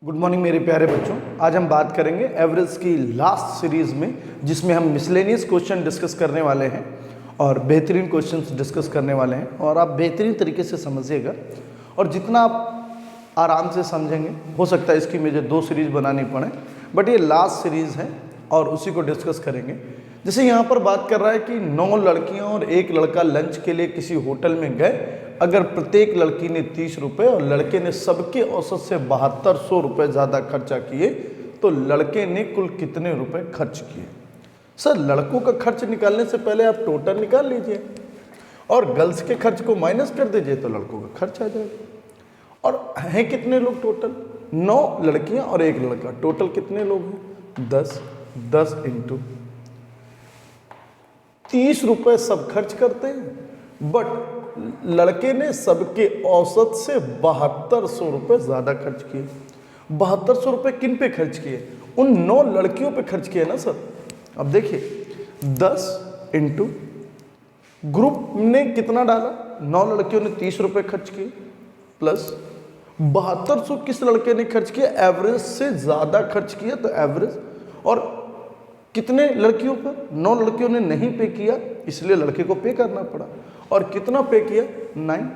Good morning मेरे प्यारे बच्चों। आज हम बात करेंगे एवरेज की लास्ट सीरीज़ में, जिसमें हम मिसलेनियस क्वेश्चन डिस्कस करने वाले हैं और बेहतरीन क्वेश्चंस डिस्कस करने वाले हैं। और आप बेहतरीन तरीके से समझिएगा, और जितना आप आराम से समझेंगे, हो सकता है इसकी मुझे 2 सीरीज़ बनानी पड़े, बट ये लास्ट सीरीज़ है और उसी को डिस्कस करेंगे। जैसे यहाँ पर बात कर रहा है कि 9 लड़कियाँ और 1 लड़का लंच के लिए किसी होटल में गए। अगर प्रत्येक लड़की ने 30 रुपये और लड़के ने सबके औसत से 7200 रुपये ज़्यादा खर्चा किए, तो लड़के ने कुल कितने रुपए खर्च किए? सर, लड़कों का खर्च निकालने से पहले आप टोटल निकाल लीजिए और गर्ल्स के खर्च को माइनस कर दीजिए तो लड़कों का खर्च आ जाएगा। और हैं कितने लोग टोटल? 9 लड़कियां और 1 लड़का, टोटल कितने लोग हैं? 10। 10 इंटू 30 रुपये सब खर्च करते हैं, बट लड़के ने सबके औसत से 7200 रुपये ज़्यादा खर्च किए। 7200 रुपये किन पे खर्च किए? उन 9 लड़कियों पे खर्च किए ना सर। अब देखिए, 10 इंटू ग्रुप ने कितना डाला? 9 लड़कियों ने 30 रुपये खर्च किए, प्लस 7200 किस लड़के ने खर्च किया? एवरेज से ज़्यादा खर्च किया, तो एवरेज। और कितने लड़कियों पर? 9 लड़कियों ने नहीं पे किया, इसलिए लड़के को पे करना पड़ा। और कितना पे किया? 9।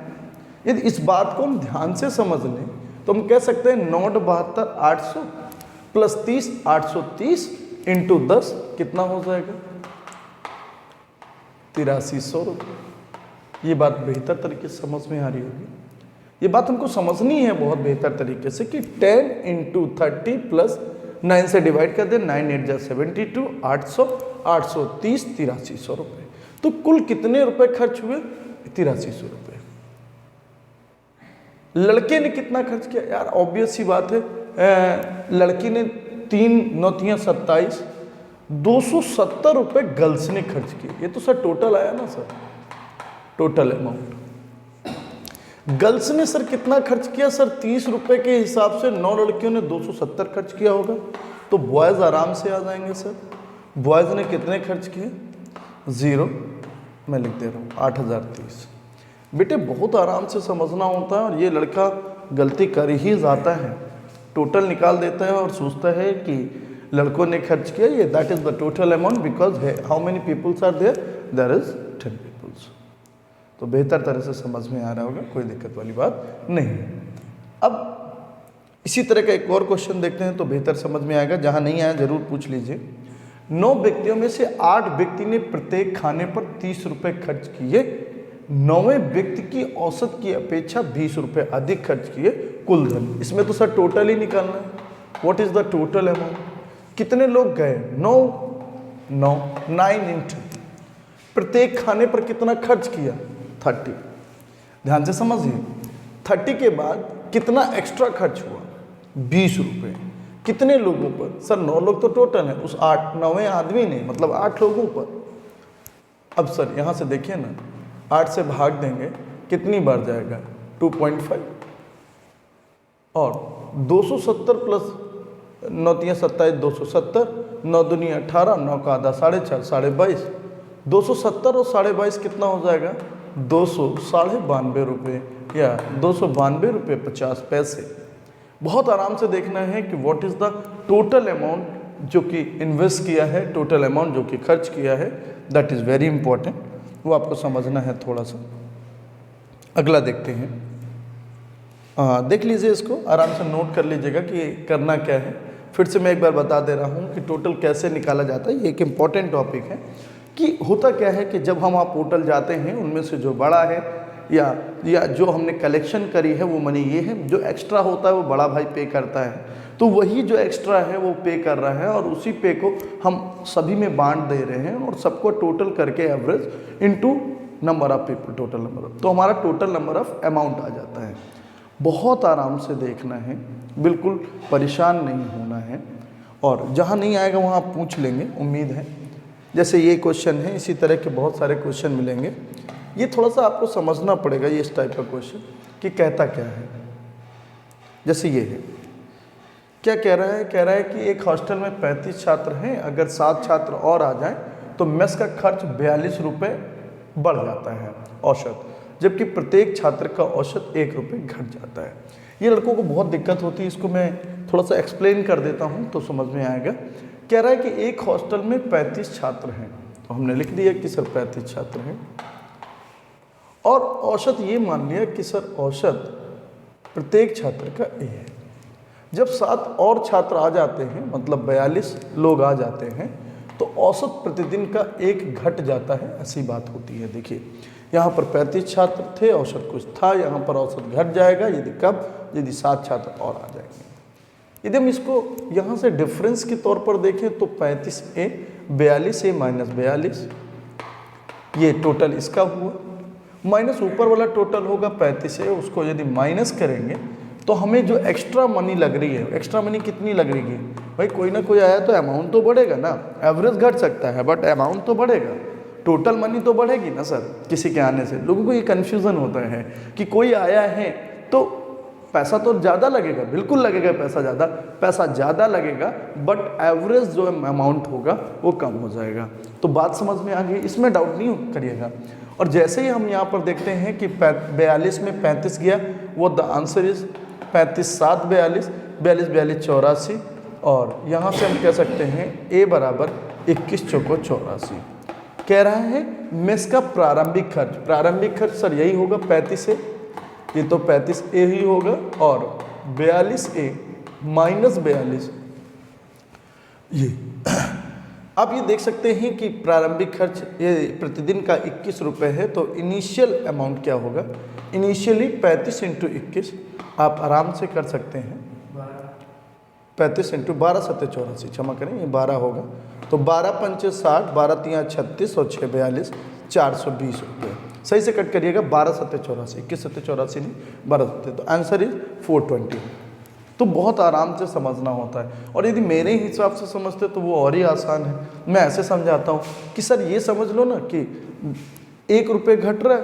यदि इस बात को हम ध्यान से समझ लें तो हम कह सकते हैं 9 72 800 प्लस 30 830 इंटू 10 कितना हो जाएगा? 8300 रुपये। ये बात बेहतर तरीके से समझ में आ रही होगी। ये बात हमको समझनी है बहुत बेहतर तरीके से कि 10 इंटू 30 प्लस 9 से डिवाइड कर दे, 9 8 जा 72, 800 830 8300 रुपये। तो कुल कितने रुपए खर्च हुए? 8300 रुपये। लड़के ने कितना खर्च किया? यार ऑब्वियस सी बात है, लड़की ने 3 9 3 27 270 रुपये गर्ल्स ने खर्च किए। ये तो सर टोटल आया ना सर, टोटल अमाउंट। गर्ल्स ने सर कितना खर्च किया? सर 30 रुपये के हिसाब से 9 लड़कियों ने 270 खर्च किया होगा, तो बॉयज़ आराम से आ जाएंगे सर। बॉयज़ ने कितने खर्च किए? 0, मैं लिख दे रहा हूँ 8030। बेटे बहुत आराम से समझना होता है, और ये लड़का गलती कर ही जाता है, टोटल निकाल देता है और सोचता है कि लड़कों ने खर्च किया, ये that is the total amount, because how many peoples are there? There is 10 peoples. तो बेहतर तरह से समझ में आ रहा होगा, कोई दिक्कत वाली बात नहीं है। अब इसी तरह का एक और क्वेश्चन देखते हैं तो बेहतर समझ में आएगा। जहाँ नहीं आया ज़रूर पूछ लीजिए। 9 व्यक्तियों में से 8 व्यक्ति ने प्रत्येक खाने पर 30 रुपये खर्च किए। 9वें व्यक्ति की औसत की अपेक्षा 20 रुपये अधिक खर्च किए। कुल धन, इसमें तो सर टोटल ही निकालना है। What is the total amount? कितने लोग गए? 9 इंटू प्रत्येक खाने पर कितना खर्च किया? 30। ध्यान से समझिए, 30 के बाद कितना एक्स्ट्रा खर्च हुआ? 20 रुपये। कितने लोगों पर? सर 9 लोग तो टोटल है, उस 9वें आदमी ने, मतलब 8 लोगों पर। अब सर यहाँ से देखिए ना, 8 से भाग देंगे, कितनी बार जाएगा? 2.5। और 270 प्लस 9 3 27 270, 9 दूनी 18, 9 का आधा 4.5 22। 270 और 22.5 कितना हो जाएगा? 292 रुपये, या 292 रुपये 50 पैसे। बहुत आराम से देखना है कि what is the total amount जो कि इन्वेस्ट किया है, टोटल अमाउंट जो कि खर्च किया है, दैट इज़ वेरी इंपॉर्टेंट। वो आपको समझना है थोड़ा सा। अगला देखते हैं। देख लीजिए, इसको आराम से नोट कर लीजिएगा कि करना क्या है। फिर से मैं एक बार बता दे रहा हूँ कि टोटल कैसे निकाला जाता है। ये एक इम्पॉर्टेंट टॉपिक है कि होता क्या है कि जब हम आप पोर्टल जाते हैं, उनमें से जो बड़ा है या जो हमने कलेक्शन करी है वो मनी ये है, जो एक्स्ट्रा होता है वो बड़ा भाई पे करता है, तो वही जो एक्स्ट्रा है वो पे कर रहा है, और उसी पे को हम सभी में बांट दे रहे हैं, और सबको टोटल करके average into number of people, total number of, तो हमारा टोटल नंबर ऑफ अमाउंट आ जाता है। बहुत आराम से देखना है, बिल्कुल परेशान नहीं होना है, और जहाँ नहीं आएगा वहाँ आप पूछ लेंगे, उम्मीद है। जैसे ये क्वेश्चन है, इसी तरह के बहुत सारे क्वेश्चन मिलेंगे। ये थोड़ा सा आपको समझना पड़ेगा, ये इस टाइप का क्वेश्चन कि कहता क्या है। जैसे ये है, क्या कह रहा है? कह रहा है कि एक हॉस्टल में 35 छात्र हैं, अगर 7 छात्र और आ जाएं तो मेस का खर्च 42 रुपये बढ़ जाता है औसत। जबकि प्रत्येक छात्र का औसत 1 रुपये घट जाता है। ये लड़कों को बहुत दिक्कत होती है, इसको मैं थोड़ा सा एक्सप्लेन कर देता हूँ तो समझ में आएगा। कह रहा है कि एक हॉस्टल में 35 छात्र हैं, तो हमने लिख दिया कि सर 35 छात्र हैं, और औसत ये मान लिया कि सर औसत प्रत्येक छात्र का ए है। जब 7 और छात्र आ जाते हैं, मतलब 42 लोग आ जाते हैं, तो औसत प्रतिदिन का 1 घट जाता है, ऐसी बात होती है। देखिए यहाँ पर 35 छात्र थे, औसत कुछ था, यहाँ पर औसत घट जाएगा यदि कब, यदि 7 छात्र और आ जाएंगे। यदि हम इसको यहाँ से डिफरेंस के तौर पर देखें तो 35A 42A माइनस 42, ये टोटल इसका हुआ, माइनस ऊपर वाला टोटल होगा 35A, उसको यदि माइनस करेंगे तो हमें जो एक्स्ट्रा मनी लग रही है, एक्स्ट्रा मनी कितनी लग रही है भाई, कोई ना कोई आया तो अमाउंट तो बढ़ेगा ना, एवरेज घट सकता है बट अमाउंट तो बढ़ेगा, टोटल मनी तो बढ़ेगी ना सर किसी के आने से। लोगों को ये कन्फ्यूज़न होता है कि कोई आया है तो पैसा तो ज़्यादा लगेगा, बिल्कुल लगेगा पैसा ज़्यादा लगेगा, बट एवरेज जो अमाउंट होगा वो कम हो जाएगा। तो बात समझ में आ गई, इसमें डाउट नहीं करिएगा। और जैसे ही हम यहाँ पर देखते हैं कि 42 में 35 गया, वो द आंसर इज 35 7 42, 42 42 84, और यहाँ से हम कह सकते हैं ए बराबर 21 चौको 84। कह रहा है मेस का प्रारंभिक खर्च सर यही होगा 35A, ये तो 35A ही होगा, और 42A माइनस 42 ये। आप ये देख सकते हैं कि प्रारंभिक खर्च ये प्रतिदिन का 21 रुपये है, तो इनिशियल अमाउंट क्या होगा, इनिशियली 35 इंटू 21 आप आराम से कर सकते हैं, 35 इंटू 12 7 84, क्षमा करें ये 12 होगा, तो 12 पंचे 60, 12 तियाँ 36 और 6 42, 420 रुपये। सही से कट करिएगा, 12 7 84, 21 7 84 नहीं 12 7, तो आंसर इज 420। तो बहुत आराम से समझना होता है, और यदि मेरे हिसाब से समझते तो वो और ही आसान है। मैं ऐसे समझाता हूँ कि सर ये समझ लो ना कि 1 रुपये घट रहा है,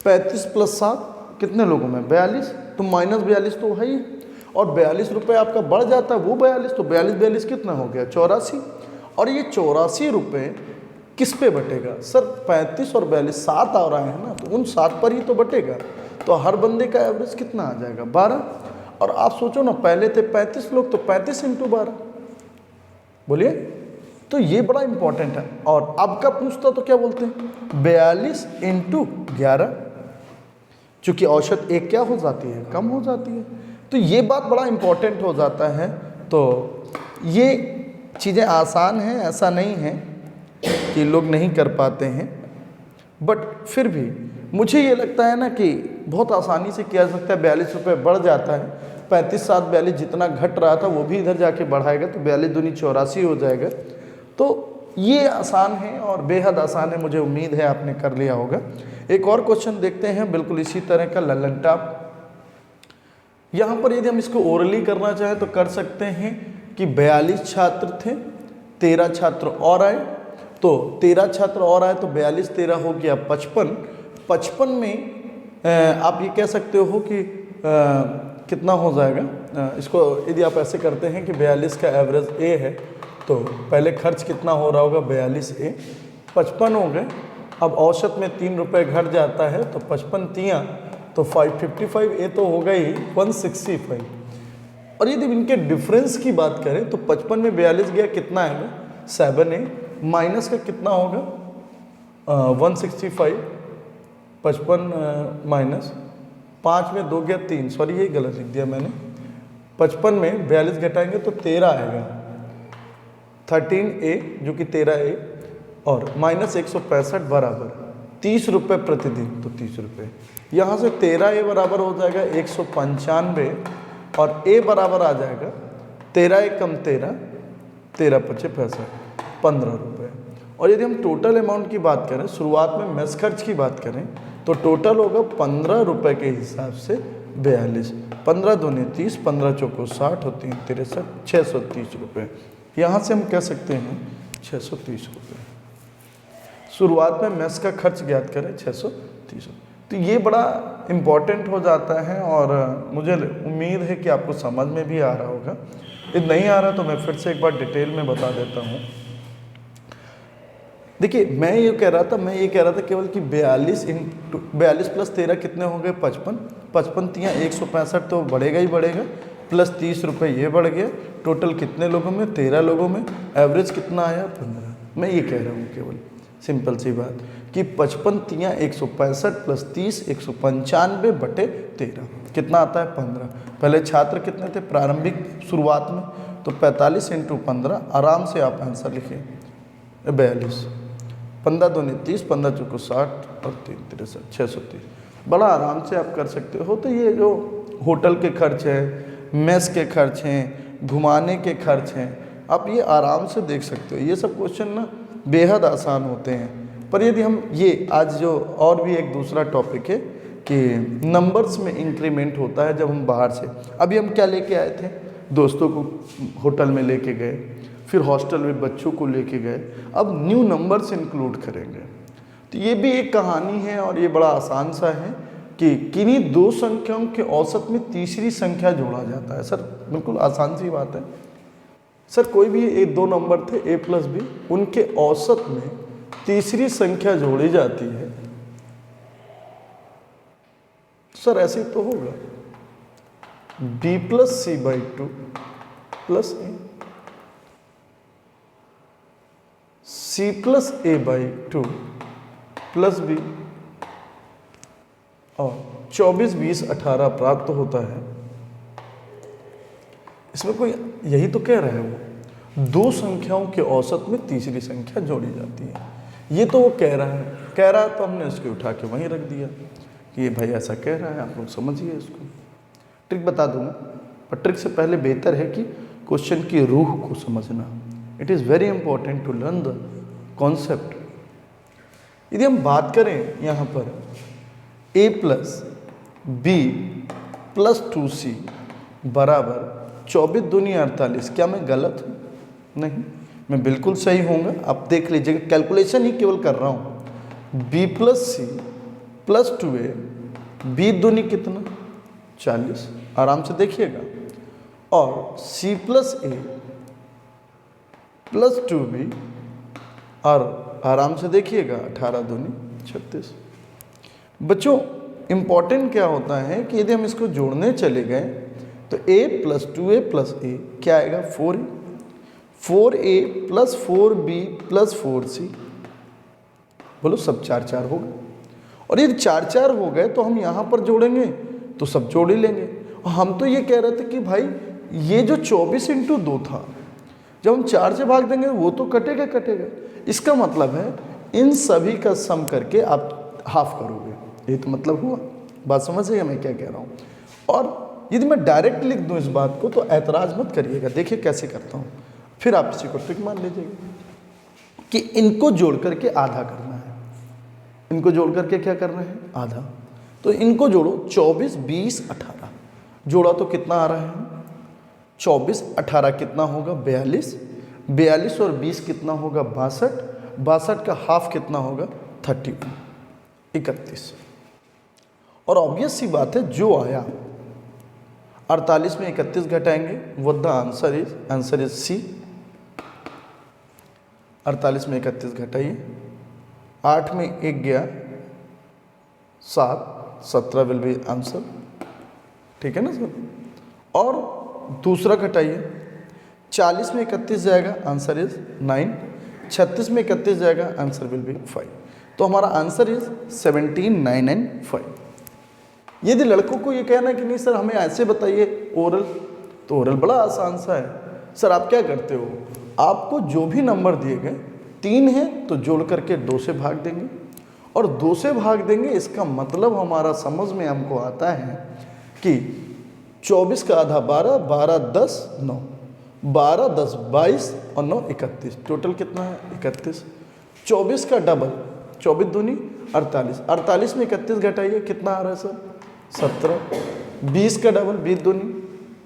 35 प्लस 7 कितने लोगों में 42, तो माइनस 42 तो है ही, और 42 रुपये आपका बढ़ जाता है वो 42, तो 42 42 कितना हो गया 84, और ये 84 रुपये किस पे बटेगा सर, 35 और 42 7 आ रहे हैं ना, तो उन 7 पर ही तो बटेगा, तो हर बंदे का एवरेज कितना आ जाएगा 12। और आप सोचो ना, पहले थे 35 लोग, तो 35 इंटू 12 बोलिए, तो ये बड़ा इंपॉर्टेंट है। और अब का पूछता तो क्या बोलते हैं 42 इंटू 11, चूँकि औसत एक क्या हो जाती है, कम हो जाती है, तो ये बात बड़ा इंपॉर्टेंट हो जाता है। तो ये चीज़ें आसान हैं, ऐसा नहीं है कि लोग नहीं कर पाते हैं, बट फिर भी मुझे ये लगता है ना कि बहुत आसानी से किया जा सकता है। 42 रुपये बढ़ जाता है, 35 7 42 जितना घट रहा था वो भी इधर जाके बढ़ाएगा, तो 42 दूनी 84 हो जाएगा। तो ये आसान है और बेहद आसान है, मुझे उम्मीद है आपने कर लिया होगा। एक और क्वेश्चन देखते हैं बिल्कुल इसी तरह का, ललन टॉप। यहाँ पर यदि हम इसको ओरली करना चाहें तो कर सकते हैं कि 42 छात्र थे, 13 छात्र और आए, तो 13 छात्र और आए तो 42 13 हो गया 55। 55 में आप ये कह सकते हो कि कितना हो जाएगा, इसको यदि आप ऐसे करते हैं कि 42 का एवरेज ए है, तो पहले खर्च कितना हो रहा होगा 42A, 55 हो गए। अब औसत में 3 रुपये घट जाता है, तो 55 तियाँ तो 555, ए तो होगा ही 165। और यदि इनके डिफरेंस की बात करें तो 55 में 42 गया, कितना आएगा 7A, माइनस का कितना होगा 165, 55 माइनस 5 में 2 गया 3, सॉरी ये गलत लिख दिया मैंने, 55 में 42 घटाएंगे तो 13 आएगा, 13A जो कि 13A, और माइनस 165 बराबर 30 रुपये प्रतिदिन, तो 30 रुपये। यहाँ से 13A बराबर हो जाएगा 195, और A बराबर आ जाएगा 13A कम 13, 13 पचे 15 रुपये। और यदि हम टोटल अमाउंट की बात करें, शुरुआत में मेस खर्च की बात करें, तो टोटल होगा 15 रुपये के हिसाब से 42, 15 दूनी 30, 15 चौको 60 और 3 63, 630 रुपये। यहाँ से हम कह सकते हैं 630 रुपये। शुरुआत में मेस का खर्च ज्ञात करें 630। तो ये बड़ा इम्पॉर्टेंट हो जाता है, और मुझे उम्मीद है कि आपको समझ में भी आ रहा होगा। यदि नहीं आ रहा तो मैं फिर से एक बार डिटेल में बता देता हूँ। देखिए मैं ये कह रहा था केवल कि 42 प्लस 13 कितने हो गए 55, 55 तियाँ 165 तो बढ़ेगा ही बढ़ेगा, प्लस 30 रुपये ये बढ़ गया, टोटल कितने लोगों में 13 लोगों में, एवरेज कितना आया 15। मैं ये कह रहा हूँ केवल सिंपल सी बात कि 55 तियाँ 165 प्लस 30 195 बटे 13 कितना आता है 15। पहले छात्र कितने थे प्रारंभिक शुरुआत में, तो 45 × 15 आराम से आप आंसर लिखिए 42, 15 दूनी 30, 15 चौको 60 और 3 63 630। बड़ा आराम से आप कर सकते हो। तो ये जो होटल के खर्च हैं, मेस के खर्च हैं, घुमाने के खर्च हैं, आप ये आराम से देख सकते हो। ये सब क्वेश्चन ना बेहद आसान होते हैं। पर यदि हम ये आज जो और भी एक दूसरा टॉपिक है कि नंबर्स में इंक्रीमेंट होता है जब हम बाहर से, अभी हम क्या लेके आए थे, दोस्तों को होटल में लेके गए, फिर हॉस्टल में बच्चों को लेके गए, अब न्यू नंबर्स इंक्लूड करेंगे। तो ये भी एक कहानी है और ये बड़ा आसान सा है कि किन्हीं दो संख्याओं के औसत में तीसरी संख्या जोड़ा जाता है। सर बिल्कुल आसान सी बात है सर, कोई भी एक दो नंबर थे a प्लस बी, उनके औसत में तीसरी संख्या जोड़ी जाती है। सर ऐसे तो होगा b plus C by 2 plus a, c plus a by 2 plus b, और 24 20 18 प्राप्त होता है। इसमें कोई यही तो कह रहा है वो, दो संख्याओं के औसत में तीसरी संख्या जोड़ी जाती है। ये तो वो कह रहा है तो हमने उसको उठा के वहीं रख दिया कि ये भाई ऐसा कह रहा है, आप लोग समझिए इसको। ट्रिक बता दूंगा, पर ट्रिक से पहले बेहतर है कि क्वेश्चन की रूह को समझना। It is very important to learn the concept. यदि हम बात करें यहाँ पर a plus B plus 2c बराबर 24 दूनी 48, क्या मैं गलत हूँ? नहीं, मैं बिल्कुल सही होऊंगा। आप देख लीजिएगा, कैलकुलेशन ही केवल कर रहा हूँ। b plus C plus 2a, b दूनी कितना 40, आराम से देखिएगा, और c plus a plus 2b, और आराम से देखिएगा 18 दूनी 36। बच्चों इम्पॉर्टेंट क्या होता है कि यदि हम इसको जोड़ने चले गए तो a plus 2a plus a क्या आएगा 4a, 4a plus 4b plus 4c, बोलो सब 4 4 होगा। और यदि 4 4 हो गए तो हम यहाँ पर जोड़ेंगे तो सब जोड़ ही लेंगे। और हम तो ये कह रहे थे कि भाई ये जो 24 × 2 था, जब हम 4 से भाग देंगे वो तो कटेगा कटेगा। इसका मतलब है इन सभी का सम करके आप हाफ करोगे, ये तो मतलब हुआ। बात समझिएगा मैं क्या कह रहा हूँ। और यदि मैं डायरेक्ट लिख दूँ इस बात को तो ऐतराज़ मत करिएगा, देखिए कैसे करता हूँ, फिर आप इसी को ट्रिक मान लीजिएगा कि इनको जोड़ करके आधा करना है। इनको जोड़ करके क्या करना है आधा, तो इनको जोड़ो 24 20 18, जोड़ा तो कितना आ रहा है 24 18 कितना होगा 42, 42 और 20 कितना होगा 62, 62 का हाफ कितना होगा 31 31। और ऑब्वियस सी बात है जो आया 48 में 31 घटाएंगे, वो द आंसर इज सी। 48 में 31 घटाइए, 8 में 1 गया 7, 17 विल बी आंसर, ठीक है ना सर। और दूसरा घटाइए, 40 में 31 जाएगा आंसर इज 9, 36 में 31 जाएगा आंसर विल बी 5। तो हमारा आंसर इज 17 9 and 5। यदि लड़कों को ये कहना है कि नहीं सर हमें ऐसे बताइए ओरल, तो ओरल बड़ा आसान सा है। सर आप क्या करते हो, आपको जो भी नंबर दिए गए 3 है तो जोड़ करके 2 से भाग देंगे, और 2 से भाग देंगे इसका मतलब हमारा समझ में हमको आता है कि 24 का आधा 12, 12 10 9, 12 10 22 और 9 31, टोटल कितना है 31। 24 का डबल 24 दूनी 48, 48 में 31 घटाइए कितना आ रहा है सर 17। 20 का डबल 20 दूनी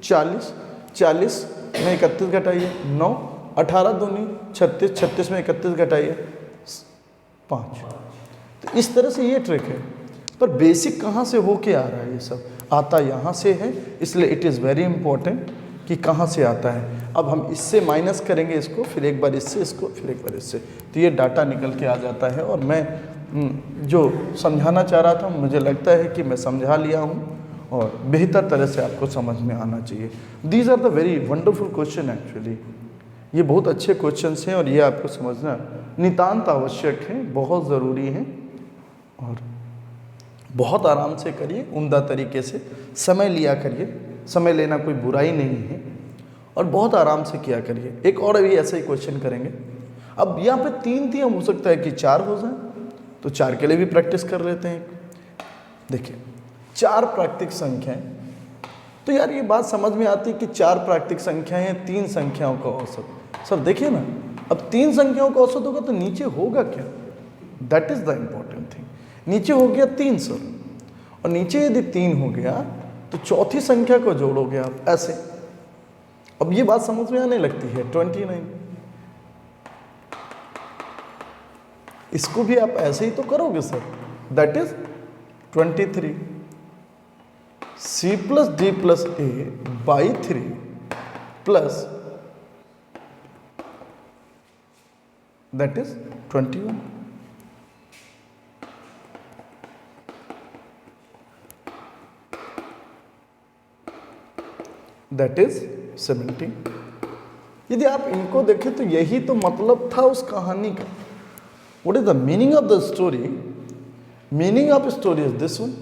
40, 40 में 31 घटाइए 9, 18 दूनी 36, 36 में 31 घटाइए 5। तो इस तरह से ये ट्रिक है। पर बेसिक कहाँ से हो के आ रहा है, ये सब आता यहाँ से है। इसलिए इट इज़ वेरी इंपॉर्टेंट कि कहाँ से आता है। अब हम इससे माइनस करेंगे इसको, फिर एक बार इससे इसको, फिर एक बार इससे, तो ये डाटा निकल के आ जाता है। और मैं जो समझाना चाह रहा था मुझे लगता है कि मैं समझा लिया हूँ और बेहतर तरह से आपको समझ में आना चाहिए। These are the very wonderful question actually, ये बहुत अच्छे क्वेश्चंस हैं और ये आपको समझना नितांत आवश्यक है, बहुत ज़रूरी है। और बहुत आराम से करिए, उम्दा तरीके से समय लिया करिए, समय लेना कोई बुराई नहीं है, और बहुत आराम से किया करिए। एक और अभी ऐसा ही क्वेश्चन करेंगे। अब यहाँ पे 3 थी, हम हो सकता है कि 4 हो जाए, तो 4 के लिए भी प्रैक्टिस कर लेते हैं। देखिए 4 प्राकृतिक संख्याएं, तो यार ये बात समझ में आती है कि 4 प्राकृतिक संख्याएं हैं 3 संख्याओं का औसत। सर देखिए ना, अब 3 संख्याओं का औसत होगा तो नीचे होगा क्या, that is the important thing. नीचे हो गया 3 सर, और नीचे यदि 3 हो गया तो चौथी संख्या को जोड़ोगे आप ऐसे। अब ये बात समझ में आने लगती है 29, इसको भी आप ऐसे ही तो करोगे sir, that is 23 C plus D plus A by 3 plus that is 21। That is 17। यदि आप इनको देखें तो यही तो मतलब था उस कहानी का। What is the meaning of the story? Meaning of story is this one,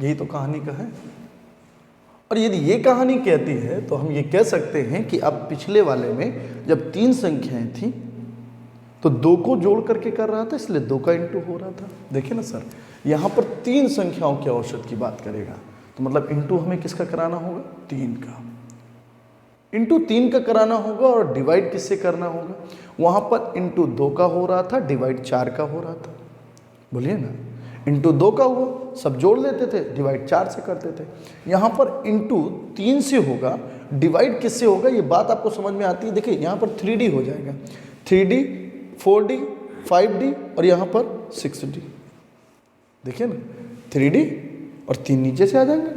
यही तो कहानी का है। और यदि ये कहानी कहती है तो हम ये कह सकते हैं कि अब पिछले वाले में जब 3 संख्याएं थी तो 2 को जोड़ करके कर रहा था, इसलिए 2 का इंटू हो रहा था। देखिए ना सर, यहाँ पर 3 संख्याओं के औसत की बात करेगा, तो मतलब इंटू हमें किसका कराना होगा, 3 का। इंटू 3 का कराना होगा और डिवाइड किससे करना होगा, वहाँ पर इंटू 2 का हो रहा था, डिवाइड 4 का हो रहा था। बोलिए ना, इंटू 2 का हुआ, सब जोड़ लेते थे, डिवाइड 4 से करते थे। यहाँ पर इंटू 3 से होगा, डिवाइड किससे होगा, ये बात आपको समझ में आती है। देखिए यहाँ पर 3D हो जाएगा, 3D 4D 5D और यहाँ पर 6D। देखिए ना, 3D और 3 नीचे से आ जाएंगे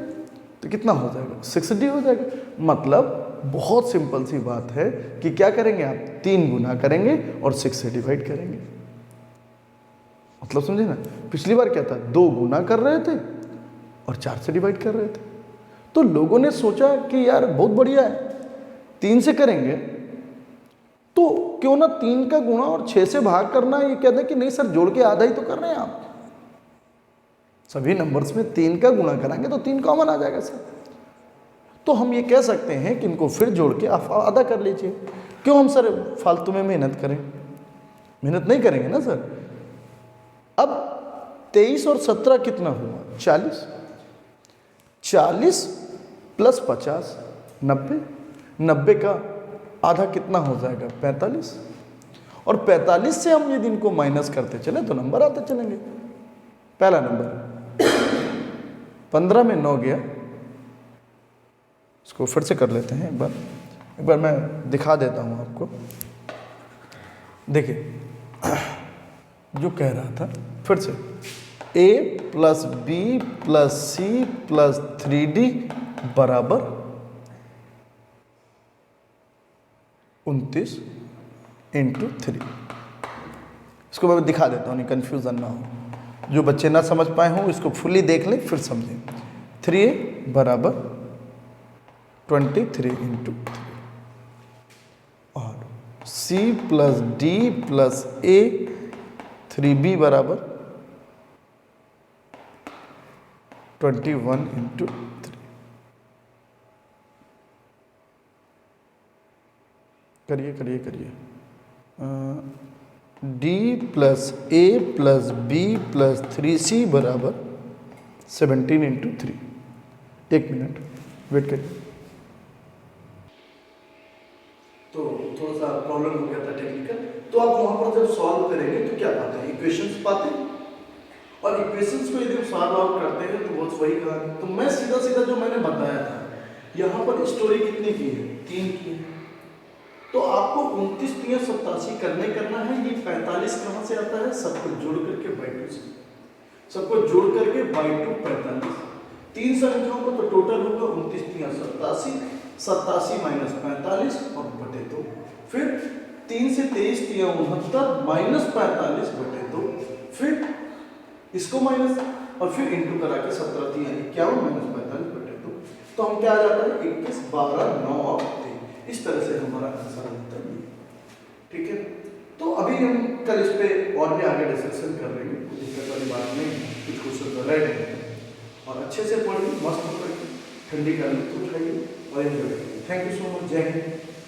तो कितना हो जाएगा, 6D हो जाएगा। मतलब बहुत सिंपल सी बात है कि क्या करेंगे आप, 3 गुना करेंगे और 6 से डिवाइड करेंगे। मतलब समझे ना, पिछली बार क्या था, 2 गुना कर रहे थे और 4 से डिवाइड कर रहे थे। तो लोगों ने सोचा कि यार बहुत बढ़िया है, 3 से करेंगे तो क्यों ना 3 का गुणा और 6 से भाग करना। ये कहते हैं कि नहीं सर, जोड़ के आधा ही तो कर रहे हैं आप, सभी नंबर्स में 3 का गुणा कराएंगे तो 3 कॉमन आ जाएगा सर। तो हम ये कह सकते हैं कि इनको फिर जोड़ के आप आधा कर लीजिए। क्यों हम सर फालतू में मेहनत करें, मेहनत नहीं करेंगे ना सर। अब 23 और 17 कितना हुआ, 40, 40 प्लस 50 90, 90 का आधा कितना हो जाएगा, 45। और 45 से हम यदि इनको माइनस करते चले तो नंबर आते चलेंगे। पहला नंबर 15 में 9 गया, इसको फिर से कर लेते हैं एक बार मैं दिखा देता हूँ आपको। देखिए जो कह रहा था फिर से, A plus B plus C plus 3D बराबर 29 इंटू 3। इसको मैं दिखा देता हूँ, नहीं कन्फ्यूज़न ना हो। जो बच्चे ना समझ पाए हों इसको फुली देख लें फिर समझें। 3A बराबर 23 इंटू 3 और C plus D plus A 3B बराबर 21 इंटू 3। करिए करिए करिए। D plus A plus B plus 3C बराबर 17 इंटू 3। 1 मिनट वेट करिए। तो थोड़ा सा प्रॉब्लम हो गया था टेक्निकल। तो आप वहां पर जब सॉल्व करेंगे तो क्या पाते हैं, इक्वेशंस पाते हैं। और इक्वेशंस को यदि सॉल्व आउट करते हैं तो बस वही कहानी। तो मैं सीधा सीधा जो मैंने बताया था, यहाँ पर स्टोरी कितनी की है, 3 की है। तो आपको 29 3 87 करना है। ये 45 कहाँ से आता है, सबको जोड़ करके बाई 2 से, सबको जोड़ करके बाई 2 45। 3 संख्याओं को तो टोटल होगा 29 3 87, 87 माइनस 45 और बटे 2। फिर 3 से 23 3 69 माइनस 45 बटे 2। फिर इसको माइनस और फिर इंटू करा के 17 3 51 माइनस 45 बटे 2। तो हम क्या आ जाता है 21 12 9 और 3। इस तरह से हमारा आंसर आता है। ठीक है, तो अभी हम कल इस पे और भी आगे डिस्कशन कर लेंगे, कोई दिक्कत वाली बात नहीं है। कुछ क्वेश्चन तो रहेंगे और अच्छे से पढ़िए, मस्त होकर ठंडी का लुत्फ उठाइए और एंजॉय करिए। Thank you so much. जय हिंद।